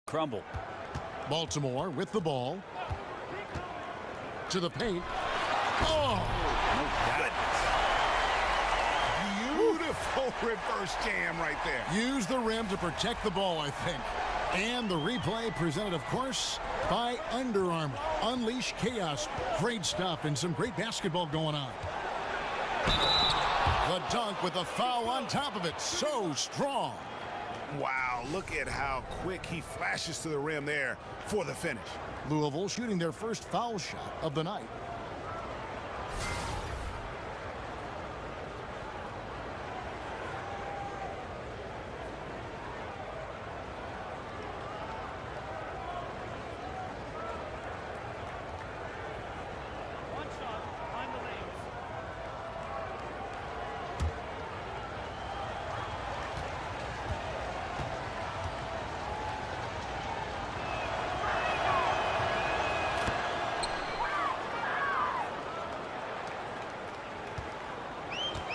crumble. Baltimore with the ball. To the paint. Oh! Beautiful reverse jam right there. Use the rim to protect the ball, I think. And the replay presented, of course, by Under Armour. Unleash chaos. Great stuff and some great basketball going on. The dunk with a foul on top of it. So strong. Wow, look at how quick he flashes to the rim there for the finish. Louisville shooting their first foul shot of the night.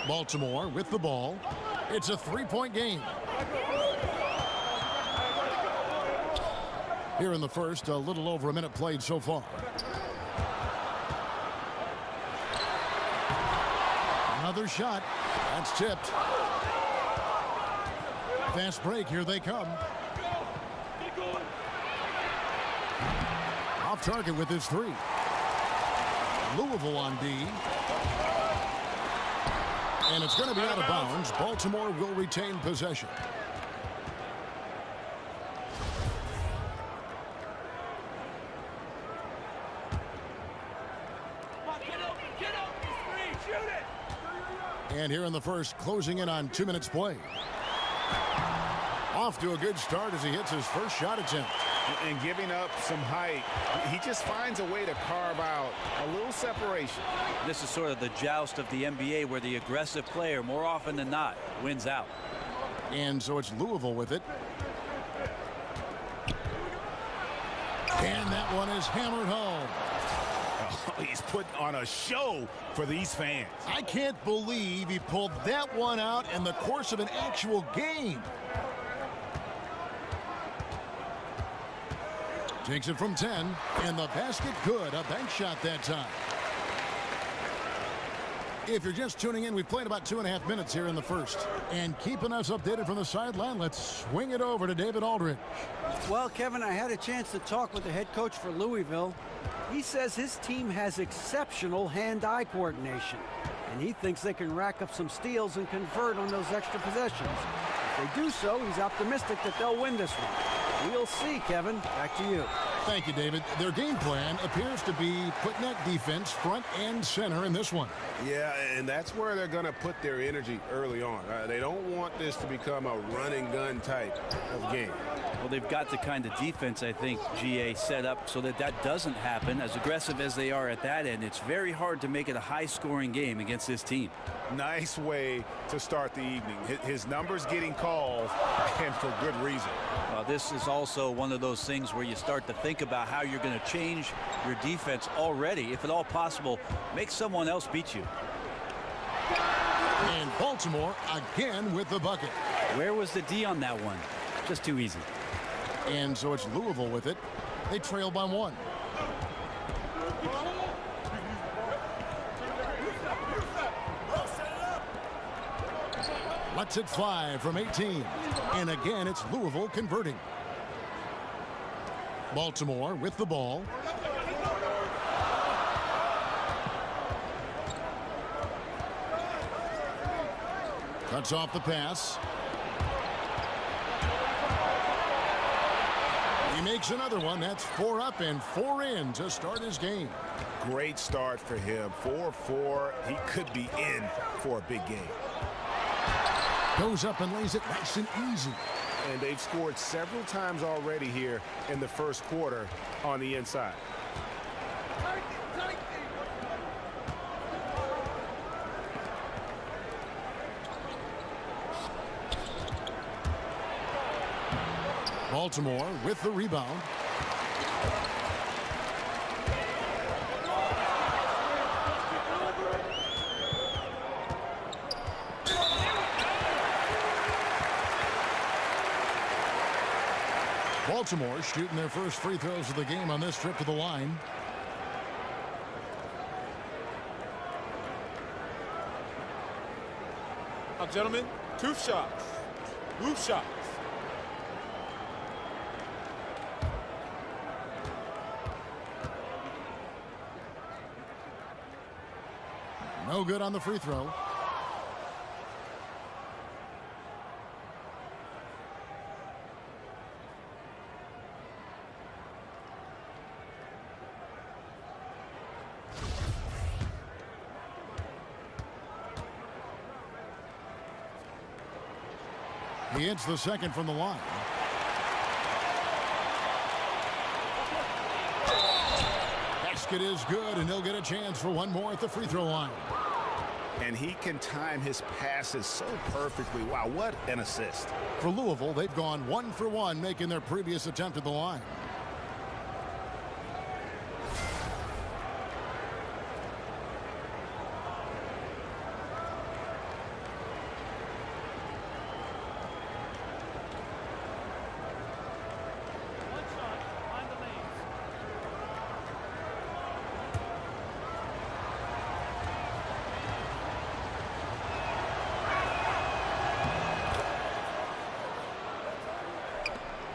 Baltimore with the ball. It's a three-point game. Here in the first, a little over a minute played so far. Another shot. That's tipped. Fast break. Here they come. Off target with his three. Louisville on D. And it's going to be out of bounds. Baltimore will retain possession. And here in the first, closing in on 2 minutes play. Off to a good start as he hits his first shot attempt. And giving up some height, he just finds a way to carve out a little separation. This is sort of the joust of the NBA where the aggressive player, more often than not, wins out. And so it's Louisville with it. And that one is hammered home. Oh, he's putting on a show for these fans. I can't believe he pulled that one out in the course of an actual game. Takes it from 10, and the basket good. A bank shot that time. If you're just tuning in, we've played about 2.5 minutes here in the first. And keeping us updated from the sideline, let's swing it over to David Aldridge. Well, Kevin, I had a chance to talk with the head coach for Louisville. He says his team has exceptional hand-eye coordination, and he thinks they can rack up some steals and convert on those extra possessions. If they do so, he's optimistic that they'll win this one. We'll see, Kevin. Back to you. Thank you, David. Their game plan appears to be putting that defense front and center in this one. Yeah, and that's where they're going to put their energy early on. They don't want this to become a run-and-gun type of game. Well, they've got the kind of defense, I think, GA set up so that that doesn't happen. As aggressive as they are at that end, it's very hard to make it a high-scoring game against this team. Nice way to start the evening. His numbers getting called, and for good reason. This is also one of those things where you start to think about how you're going to change your defense already. If at all possible, make someone else beat you. And Baltimore again with the bucket. Where was the D on that one? Just too easy. And so it's Louisville with it. They trail by 1. Lets it fly from 18. And again, it's Louisville converting. Baltimore with the ball. Cuts off the pass. He makes another one. That's 4 up and 4 in to start his game. Great start for him. 4-4. He could be in for a big game. Goes up and lays it nice and easy. And they've scored several times already here in the first quarter on the inside. Baltimore with the rebound. Baltimore shooting their first free throws of the game on this trip to the line. Now, gentlemen, 2 shots. 2 shots. No good on the free throw. He hits the second from the line. Basket is good, and he'll get a chance for one more at the free throw line. And he can time his passes so perfectly. Wow, what an assist. For Louisville, they've gone 1 for 1, making their previous attempt at the line.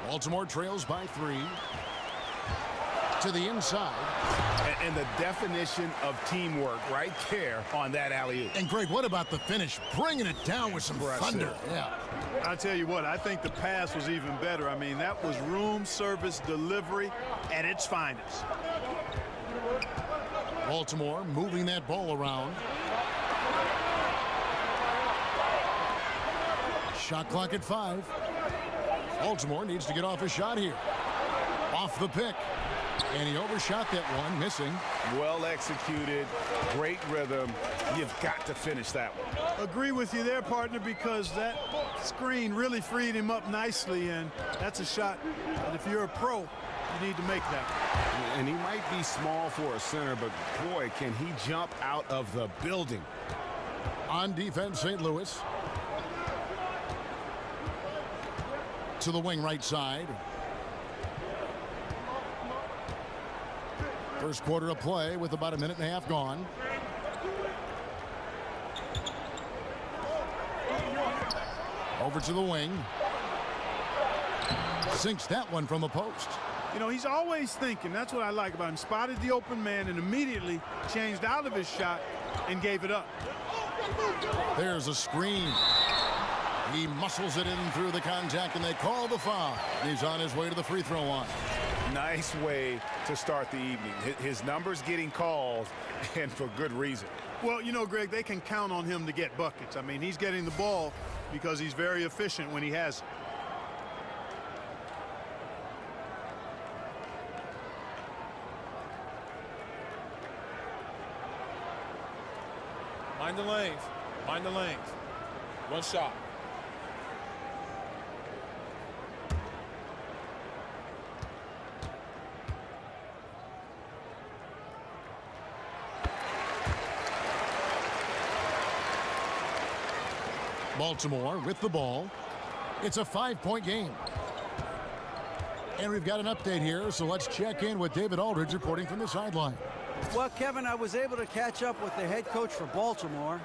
Baltimore trails by 3. To the inside. And the definition of teamwork right there on that alley-oop. And Greg, what about the finish? Bringing it down with some thunder. Yeah. I'll tell you what, I think the pass was even better. I mean, that was room service delivery at its finest. Baltimore moving that ball around. Shot clock at 5. Baltimore needs to get off a shot here. Off the pick. And he overshot that one, missing. Well executed, great rhythm. You've got to finish that one. Agree with you there, partner, because that screen really freed him up nicely, and that's a shot that if you're a pro, you need to make that. And he might be small for a center, but boy, can he jump out of the building. On defense, St. Louis. To the wing right side. First quarter of play with about a minute and a half gone. Over to the wing. Sinks that one from the post. You know, he's always thinking. That's what I like about him. Spotted the open man and immediately changed out of his shot and gave it up. There's a screen. He muscles it in through the contact, and they call the foul. He's on his way to the free throw line. Nice way to start the evening. His numbers getting called, and for good reason. Well, you know, Greg, they can count on him to get buckets. I mean, he's getting the ball because he's very efficient when he has it. Mind the lanes. Mind the lanes. 1 shot. Baltimore with the ball. It's a 5-point game. And we've got an update here, so let's check in with David Aldridge reporting from the sideline. Well, Kevin, I was able to catch up with the head coach for Baltimore.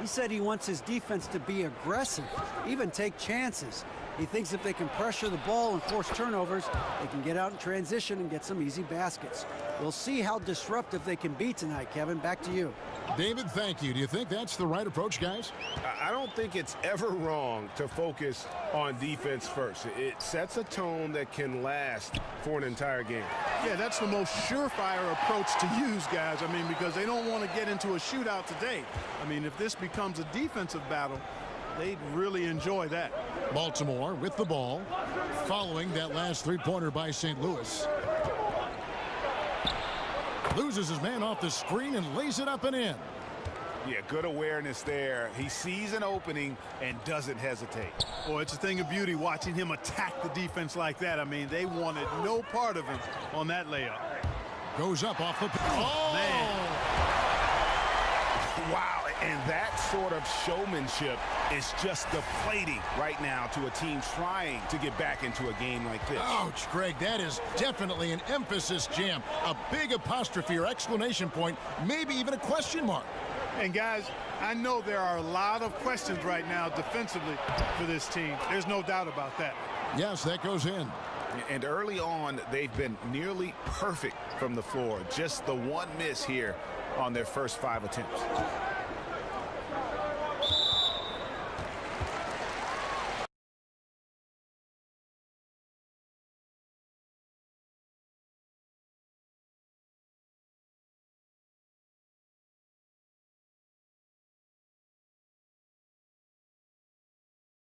He said he wants his defense to be aggressive, even take chances. He thinks if they can pressure the ball and force turnovers, they can get out in transition and get some easy baskets. We'll see how disruptive they can be tonight, Kevin. Back to you. David, thank you. Do you think that's the right approach, guys? I don't think it's ever wrong to focus on defense first. It sets a tone that can last for an entire game. Yeah, that's the most surefire approach to use, guys. I mean, because they don't want to get into a shootout today. I mean, if this becomes a defensive battle, they'd really enjoy that. Baltimore with the ball, following that last three-pointer by St. Louis. Loses his man off the screen and lays it up and in. Yeah, good awareness there. He sees an opening and doesn't hesitate. Boy, it's a thing of beauty watching him attack the defense like that. I mean, they wanted no part of him on that layup. Goes up off the... Oh! Man. Wow, And that sort of showmanship is just deflating right now to a team trying to get back into a game like this. Ouch, Greg, that is definitely an emphasis jam. A big apostrophe or exclamation point, maybe even a question mark. And guys, I know there are a lot of questions right now defensively for this team. There's no doubt about that. Yes, that goes in. And early on, they've been nearly perfect from the floor. Just the one miss here on their first 5 attempts.